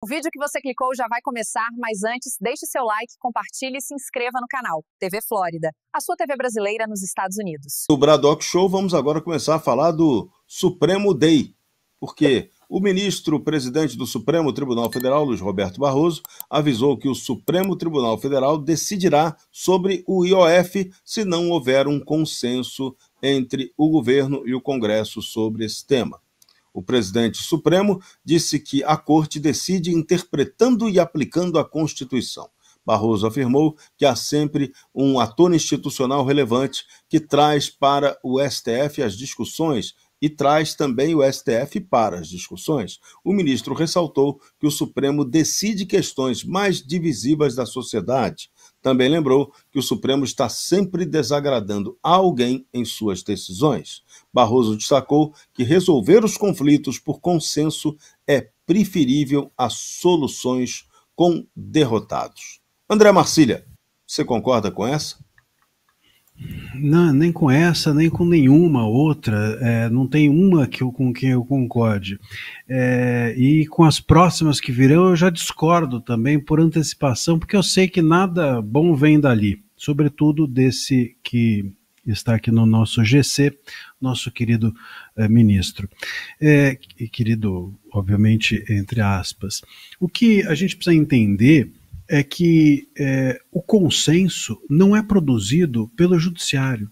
O vídeo que você clicou já vai começar, mas antes, deixe seu like, compartilhe e se inscreva no canal. TV Flórida, a sua TV brasileira nos Estados Unidos. No Bradock Show, vamos agora começar a falar do Supremo Day, porque o ministro-presidente do Supremo Tribunal Federal, Luiz Roberto Barroso, avisou que o Supremo Tribunal Federal decidirá sobre o IOF se não houver um consenso entre o governo e o Congresso sobre esse tema. O presidente supremo disse que a corte decide interpretando e aplicando a Constituição. Barroso afirmou que há sempre um ator institucional relevante que traz para o STF as discussões e traz também o STF para as discussões. O ministro ressaltou que o Supremo decide questões mais divisivas da sociedade. Também lembrou que o Supremo está sempre desagradando a alguém em suas decisões. Barroso destacou que resolver os conflitos por consenso é preferível a soluções com derrotados. André Marcília, você concorda com essa? Não, nem com essa, nem com nenhuma outra. Não tem uma com quem eu concorde. E com as próximas que virão eu já discordo também por antecipação, porque eu sei que nada bom vem dali, sobretudo desse que está aqui no nosso GC, nosso querido ministro. Querido, obviamente, entre aspas. O que a gente precisa entender é que o consenso não é produzido pelo judiciário,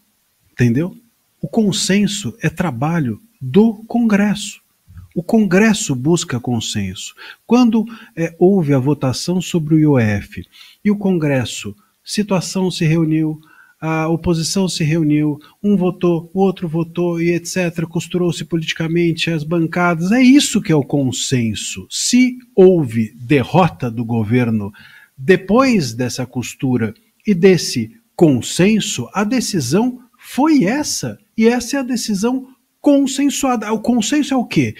entendeu? O consenso é trabalho do Congresso. O Congresso busca consenso. Quando houve a votação sobre o IOF e o Congresso, situação se reuniu, a oposição se reuniu, um votou, o outro votou e etc., costurou-se politicamente as bancadas, é isso que é o consenso. Se houve derrota do governo depois dessa costura e desse consenso, a decisão foi essa, e essa é a decisão consensuada. O consenso é o quê?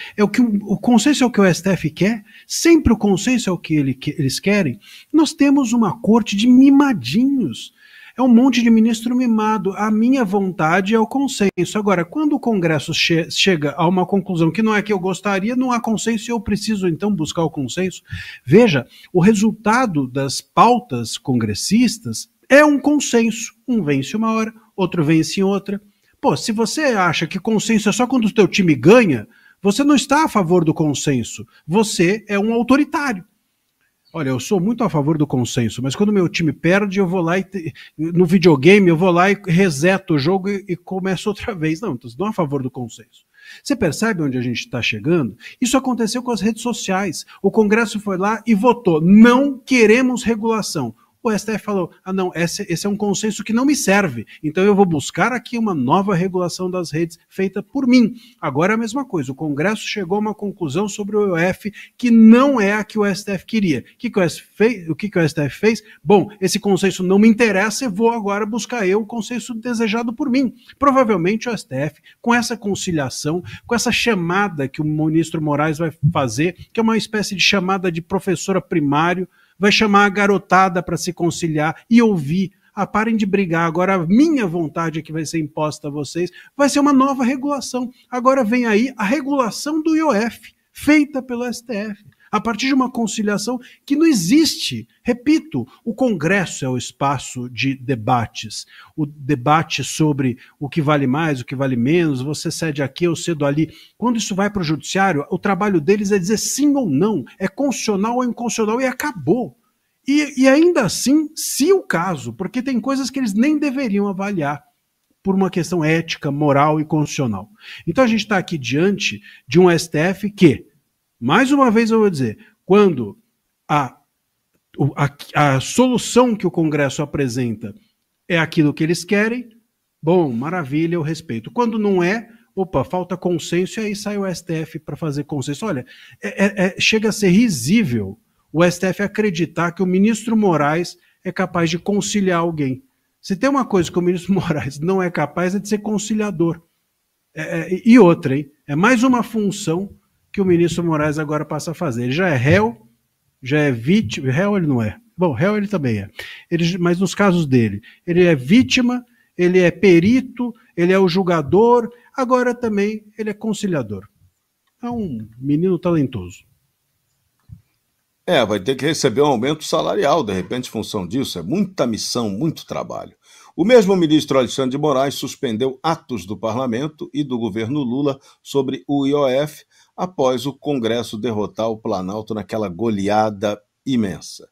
O consenso é o que o STF quer? Sempre o consenso é o que eles querem? Nós temos uma corte de mimadinhos. É um monte de ministro mimado. A minha vontade é o consenso. Agora, quando o Congresso chega a uma conclusão que não é que eu gostaria, não há consenso e eu preciso, então, buscar o consenso. Veja, o resultado das pautas congressistas é um consenso. Um vence uma hora, outro vence em outra. Pô, se você acha que consenso é só quando o teu time ganha, você não está a favor do consenso. Você é um autoritário. Olha, eu sou muito a favor do consenso, mas quando meu time perde, eu vou lá no videogame, eu vou lá e reseto o jogo e começo outra vez. Não, então, não é a favor do consenso. Você percebe onde a gente está chegando? Isso aconteceu com as redes sociais. O Congresso foi lá e votou. Não queremos regulação. O STF falou, não, esse é um consenso que não me serve, então eu vou buscar aqui uma nova regulação das redes feita por mim. Agora é a mesma coisa, o Congresso chegou a uma conclusão sobre o IOF que não é a que o STF queria. O que o STF fez? Bom, esse consenso não me interessa e vou agora buscar o consenso desejado por mim. Provavelmente o STF, com essa conciliação, com essa chamada que o ministro Moraes vai fazer, que é uma espécie de chamada de professora primário, vai chamar a garotada para se conciliar e ouvir. Parem de brigar, agora a minha vontade é que vai ser imposta a vocês, vai ser uma nova regulação. Agora vem aí a regulação do IOF, feita pelo STF, a partir de uma conciliação que não existe. Repito, o Congresso é o espaço de debates, o debate sobre o que vale mais, o que vale menos, você cede aqui, eu cedo ali. Quando isso vai para o judiciário, o trabalho deles é dizer sim ou não, é constitucional ou inconstitucional e acabou. E ainda assim, se o caso, porque tem coisas que eles nem deveriam avaliar por uma questão ética, moral e constitucional. Então a gente está aqui diante de um STF que, mais uma vez eu vou dizer, quando a solução que o Congresso apresenta é aquilo que eles querem, bom, maravilha, eu respeito. Quando não é, opa, falta consenso, e aí sai o STF para fazer consenso. Olha, chega a ser risível o STF acreditar que o ministro Moraes é capaz de conciliar alguém. Se tem uma coisa que o ministro Moraes não é capaz é de ser conciliador. E outra, hein? É mais uma função que o ministro Moraes agora passa a fazer. Ele já é réu, já é vítima. Réu ele não é. Bom, réu ele também é. Mas nos casos dele, ele é vítima, ele é perito, ele é o julgador, agora também ele é conciliador. É um menino talentoso. Vai ter que receber um aumento salarial, de repente, em função disso. É muita missão, muito trabalho. O mesmo ministro Alexandre de Moraes suspendeu atos do parlamento e do governo Lula sobre o IOF após o Congresso derrotar o Planalto naquela goleada imensa.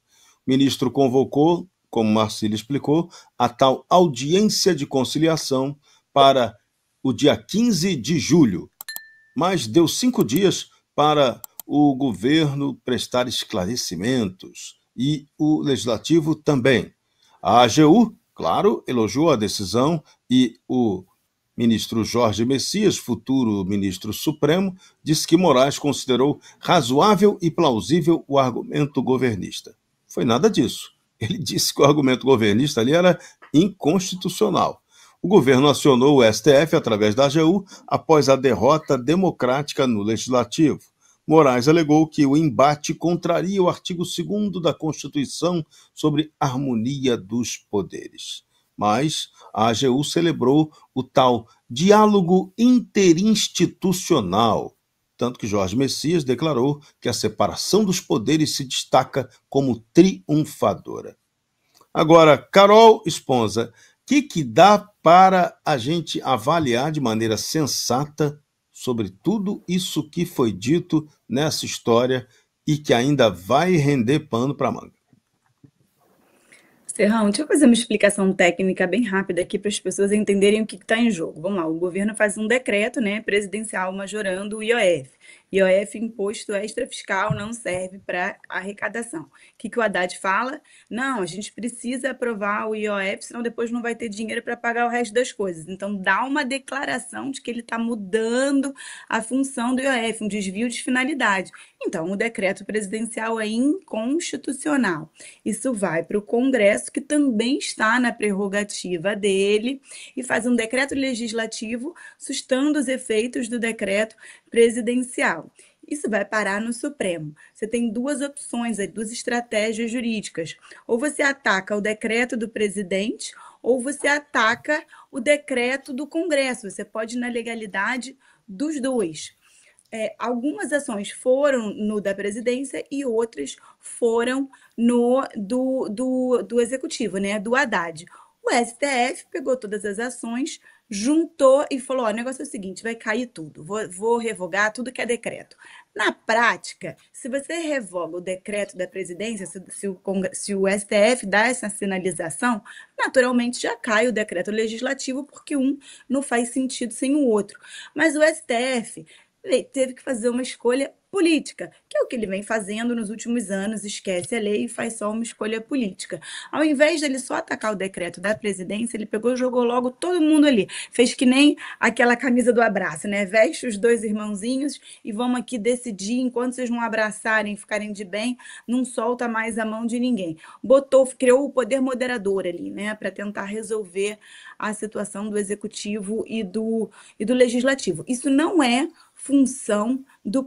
O ministro convocou, como Marcílio explicou, a tal audiência de conciliação para o dia 15 de julho, mas deu 5 dias para o governo prestar esclarecimentos e o legislativo também. A AGU, claro, elogiou a decisão e o ministro Jorge Messias, futuro ministro supremo, disse que Moraes considerou razoável e plausível o argumento governista. Foi nada disso. Ele disse que o argumento governista ali era inconstitucional. O governo acionou o STF através da AGU após a derrota democrática no Legislativo. Moraes alegou que o embate contraria o artigo 2º da Constituição sobre harmonia dos poderes. Mas a AGU celebrou o tal diálogo interinstitucional, tanto que Jorge Messias declarou que a separação dos poderes se destaca como triunfadora. Agora, Carol Esponza, o que dá para a gente avaliar de maneira sensata sobre tudo isso que foi dito nessa história e que ainda vai render pano para manga? Serrão, deixa eu fazer uma explicação técnica bem rápida aqui para as pessoas entenderem o que está em jogo. Vamos lá, o governo faz um decreto, presidencial majorando o IOF. IOF, imposto extra fiscal, não serve para arrecadação. O que o Haddad fala? Não, a gente precisa aprovar o IOF, senão depois não vai ter dinheiro para pagar o resto das coisas. Então, dá uma declaração de que ele está mudando a função do IOF, um desvio de finalidade. Então, o decreto presidencial é inconstitucional. Isso vai para o Congresso, que também está na prerrogativa dele, e faz um decreto legislativo sustando os efeitos do decreto presidencial. Isso vai parar no Supremo. Você tem duas opções, duas estratégias jurídicas. Ou você ataca o decreto do presidente, ou você ataca o decreto do Congresso. Você pode ir na legalidade dos dois. Algumas ações foram no da presidência e outras foram no do executivo, do Haddad. O STF pegou todas as ações, juntou e falou: o negócio é o seguinte, vai cair tudo, vou revogar tudo que é decreto. Na prática, se você revoga o decreto da presidência, se o STF dá essa sinalização, naturalmente já cai o decreto legislativo, porque um não faz sentido sem o outro. Mas o STF teve que fazer uma escolha política, que é o que ele vem fazendo nos últimos anos, esquece a lei e faz só uma escolha política. Ao invés dele só atacar o decreto da presidência, ele pegou e jogou logo todo mundo ali. Fez que nem aquela camisa do abraço, Veste os dois irmãozinhos e vamos aqui decidir, enquanto vocês não abraçarem e ficarem de bem, não solta mais a mão de ninguém. Criou o poder moderador ali, para tentar resolver a situação do executivo e do legislativo. Isso não é função do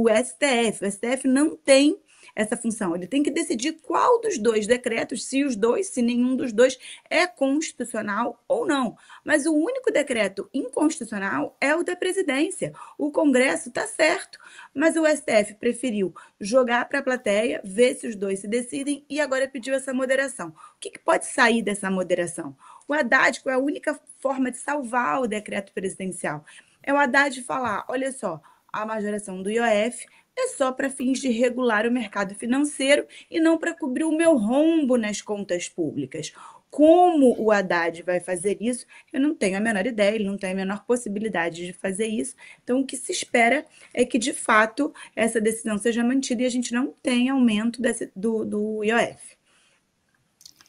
STF. O STF não tem essa função. Ele tem que decidir qual dos dois decretos, se nenhum dos dois é constitucional ou não. Mas o único decreto inconstitucional é o da presidência. O Congresso está certo, mas o STF preferiu jogar para a plateia, ver se os dois se decidem e agora pediu essa moderação. O que pode sair dessa moderação? O Haddad, qual é a única forma de salvar o decreto presidencial? É o Haddad falar: olha só, a majoração do IOF é só para fins de regular o mercado financeiro e não para cobrir o meu rombo nas contas públicas. Como o Haddad vai fazer isso, eu não tenho a menor ideia, ele não tem a menor possibilidade de fazer isso. Então, o que se espera é que, de fato, essa decisão seja mantida e a gente não tenha aumento do IOF.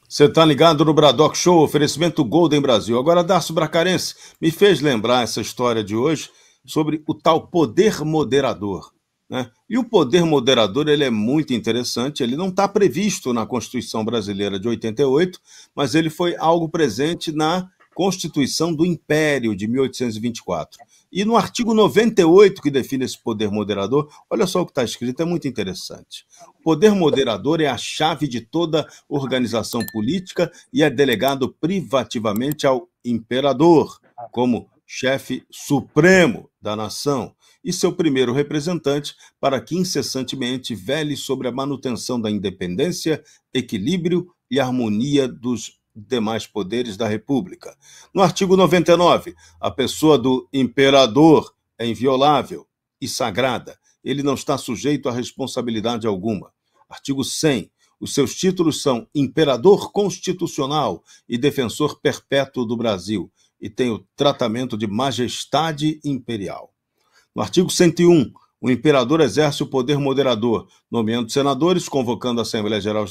Você está ligado no Bradock Show, oferecimento Golden Brasil. Agora, Darcio Bracarense me fez lembrar essa história de hoje sobre o tal poder moderador. E o poder moderador ele é muito interessante, ele não está previsto na Constituição Brasileira de 88, mas ele foi algo presente na Constituição do Império de 1824. E no artigo 98, que define esse poder moderador, olha só o que está escrito, é muito interessante. O poder moderador é a chave de toda organização política e é delegado privativamente ao imperador, como chefe supremo da nação. e seu primeiro representante para que incessantemente vele sobre a manutenção da independência, equilíbrio e harmonia dos demais poderes da República. No artigo 99, a pessoa do imperador é inviolável e sagrada. Ele não está sujeito a responsabilidade alguma. Artigo 100. Os seus títulos são Imperador Constitucional e Defensor Perpétuo do Brasil, e tem o tratamento de Majestade Imperial. No artigo 101, o imperador exerce o poder moderador, nomeando senadores, convocando a Assembleia Geral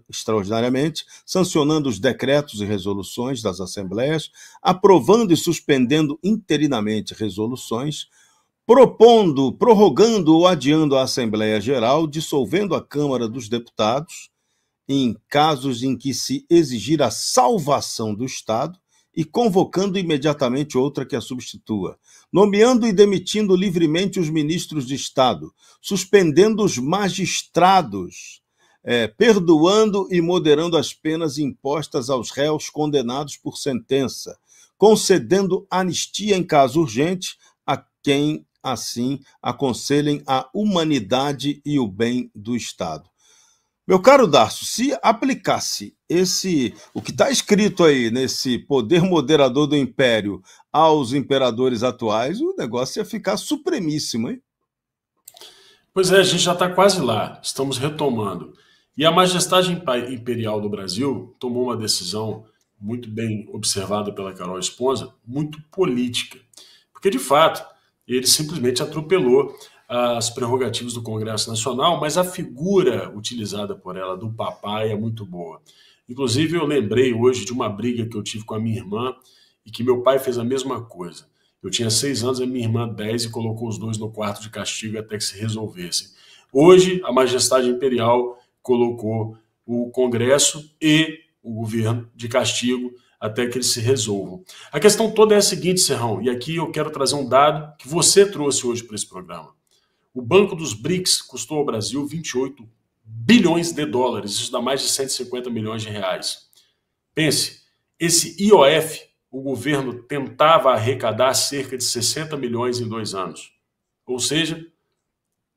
extraordinariamente, sancionando os decretos e resoluções das assembleias, aprovando e suspendendo interinamente resoluções, propondo, prorrogando ou adiando a Assembleia Geral, dissolvendo a Câmara dos Deputados, em casos em que se exigir a salvação do Estado, e convocando imediatamente outra que a substitua, nomeando e demitindo livremente os ministros de Estado, suspendendo os magistrados, perdoando e moderando as penas impostas aos réus condenados por sentença, concedendo anistia em caso urgente a quem assim aconselhem a humanidade e o bem do Estado. Meu caro Darcio, se aplicasse o que está escrito aí nesse poder moderador do império aos imperadores atuais, o negócio ia ficar supremíssimo, hein? Pois é, a gente já está quase lá, estamos retomando. E a Majestade Imperial do Brasil tomou uma decisão muito bem observada pela Carol Esponza, muito política. Porque, de fato, ele simplesmente atropelou as prerrogativas do Congresso Nacional, mas a figura utilizada por ela do papai é muito boa. Inclusive, eu lembrei hoje de uma briga que eu tive com a minha irmã e que meu pai fez a mesma coisa. Eu tinha 6 anos, a minha irmã 10, e colocou os dois no quarto de castigo até que se resolvessem. Hoje, a Majestade Imperial colocou o Congresso e o governo de castigo até que eles se resolvam. A questão toda é a seguinte, Serrão, e aqui eu quero trazer um dado que você trouxe hoje para esse programa. O Banco dos BRICS custou ao Brasil 28 bilhões de dólares, isso dá mais de 150 milhões de reais. Pense, esse IOF, o governo tentava arrecadar cerca de 60 milhões em 2 anos. Ou seja,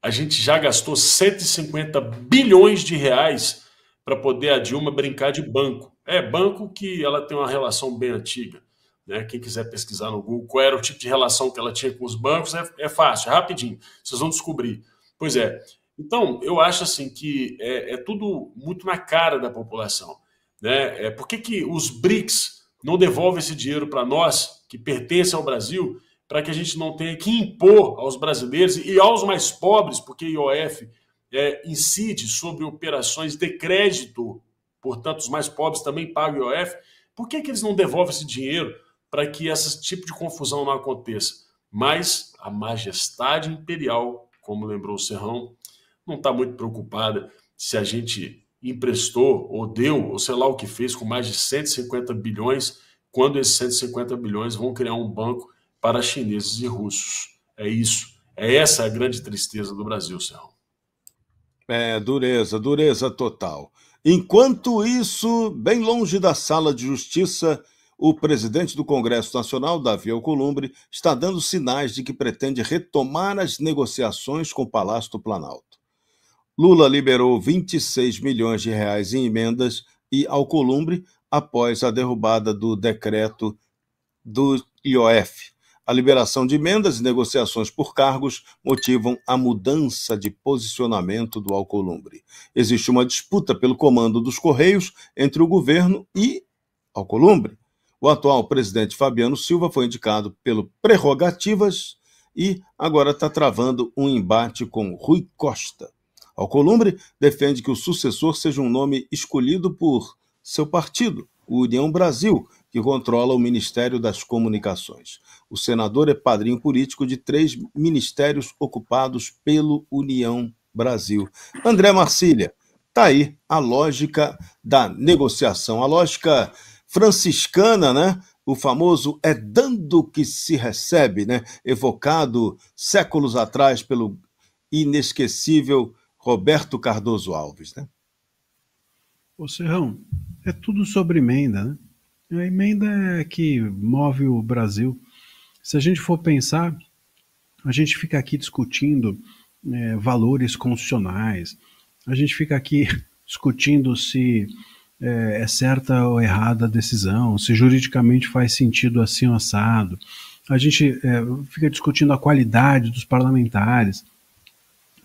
a gente já gastou 150 bilhões de reais para poder a Dilma brincar de banco. É banco que ela tem uma relação bem antiga. Né? Quem quiser pesquisar no Google qual era o tipo de relação que ela tinha com os bancos, é fácil, é rapidinho, vocês vão descobrir. Pois é, então eu acho assim que é tudo muito na cara da população. Né? Por que os BRICS não devolvem esse dinheiro para nós, que pertence ao Brasil, para que a gente não tenha que impor aos brasileiros e aos mais pobres, porque IOF incide sobre operações de crédito, portanto os mais pobres também pagam IOF. Por que eles não devolvem esse dinheiro para que esse tipo de confusão não aconteça? Mas a Majestade Imperial, como lembrou o Serrão, não está muito preocupada se a gente emprestou ou deu, ou sei lá o que fez, com mais de 150 bilhões, quando esses 150 bilhões vão criar um banco para chineses e russos. É isso. É essa a grande tristeza do Brasil, Serrão. Dureza total. Enquanto isso, bem longe da sala de justiça, o presidente do Congresso Nacional, Davi Alcolumbre, está dando sinais de que pretende retomar as negociações com o Palácio do Planalto. Lula liberou 26 milhões de reais em emendas e Alcolumbre após a derrubada do decreto do IOF. A liberação de emendas e negociações por cargos motivam a mudança de posicionamento do Alcolumbre. Existe uma disputa pelo comando dos Correios entre o governo e Alcolumbre. O atual presidente Fabiano Silva foi indicado pelo Prerrogativas e agora está travando um embate com Rui Costa. Alcolumbre defende que o sucessor seja um nome escolhido por seu partido, o União Brasil, que controla o Ministério das Comunicações. O senador é padrinho político de 3 ministérios ocupados pelo União Brasil. André Marcília, está aí a lógica da negociação, a lógica franciscana, né? O famoso é dando que se recebe, né? Evocado séculos atrás pelo inesquecível Roberto Cardoso Alves, né? Ô Serrão, é tudo sobre emenda, né? A emenda é que move o Brasil. Se a gente for pensar, a gente fica aqui discutindo valores constitucionais, a gente fica aqui discutindo se é certa ou errada a decisão, se juridicamente faz sentido assim ou assado, a gente fica discutindo a qualidade dos parlamentares,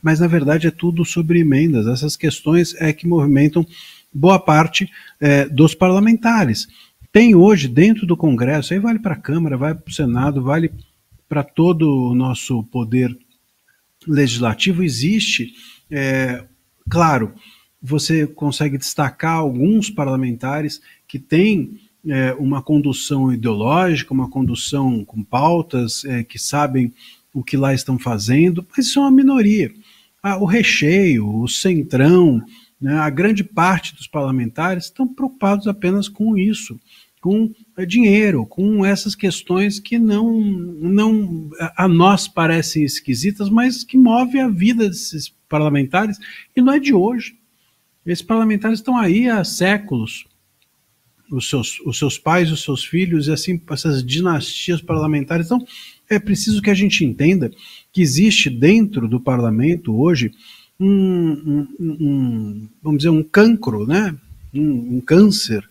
mas na verdade é tudo sobre emendas. Essas questões que movimentam boa parte dos parlamentares. Tem hoje dentro do Congresso, aí vale para a Câmara, vai para o Senado, vale para todo o nosso poder legislativo, existe, claro, você consegue destacar alguns parlamentares que têm uma condução ideológica, uma condução com pautas, que sabem o que lá estão fazendo, mas isso é uma minoria. O recheio, o centrão, né, a grande parte dos parlamentares estão preocupados apenas com isso, com dinheiro, com essas questões que não a nós parecem esquisitas, mas que movem a vida desses parlamentares, e não é de hoje. Esses parlamentares estão aí há séculos, os seus pais, os seus filhos, e assim, essas dinastias parlamentares. Então, é preciso que a gente entenda que existe dentro do parlamento hoje vamos dizer, um cancro, né? um câncer,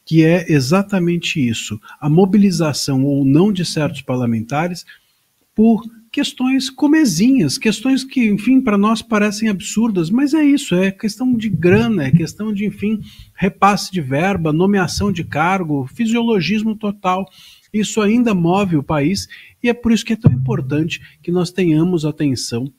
que é exatamente isso, a mobilização ou não de certos parlamentares por questões comezinhas, questões que, enfim, para nós parecem absurdas, mas é isso, é questão de grana, é questão de, enfim, repasse de verba, nomeação de cargo, fisiologismo total. Isso ainda move o país e é por isso que é tão importante que nós tenhamos atenção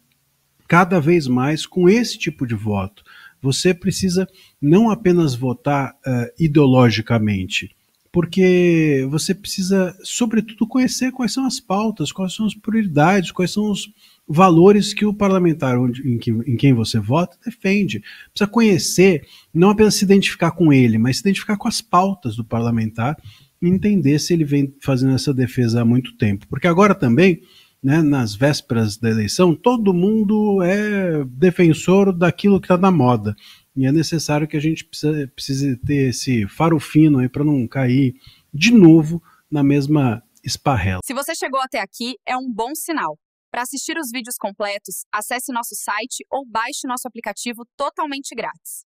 cada vez mais com esse tipo de voto. Você precisa não apenas votar ideologicamente, porque você precisa, sobretudo, conhecer quais são as pautas, quais são as prioridades, quais são os valores que o parlamentar em quem você vota defende. Precisa conhecer, não apenas se identificar com ele, mas se identificar com as pautas do parlamentar e entender se ele vem fazendo essa defesa há muito tempo. Porque agora também, né, nas vésperas da eleição, todo mundo é defensor daquilo que está na moda. E é necessário que a gente precise ter esse faro fino aí para não cair de novo na mesma esparrela. Se você chegou até aqui, é um bom sinal. Para assistir os vídeos completos, acesse nosso site ou baixe nosso aplicativo totalmente grátis.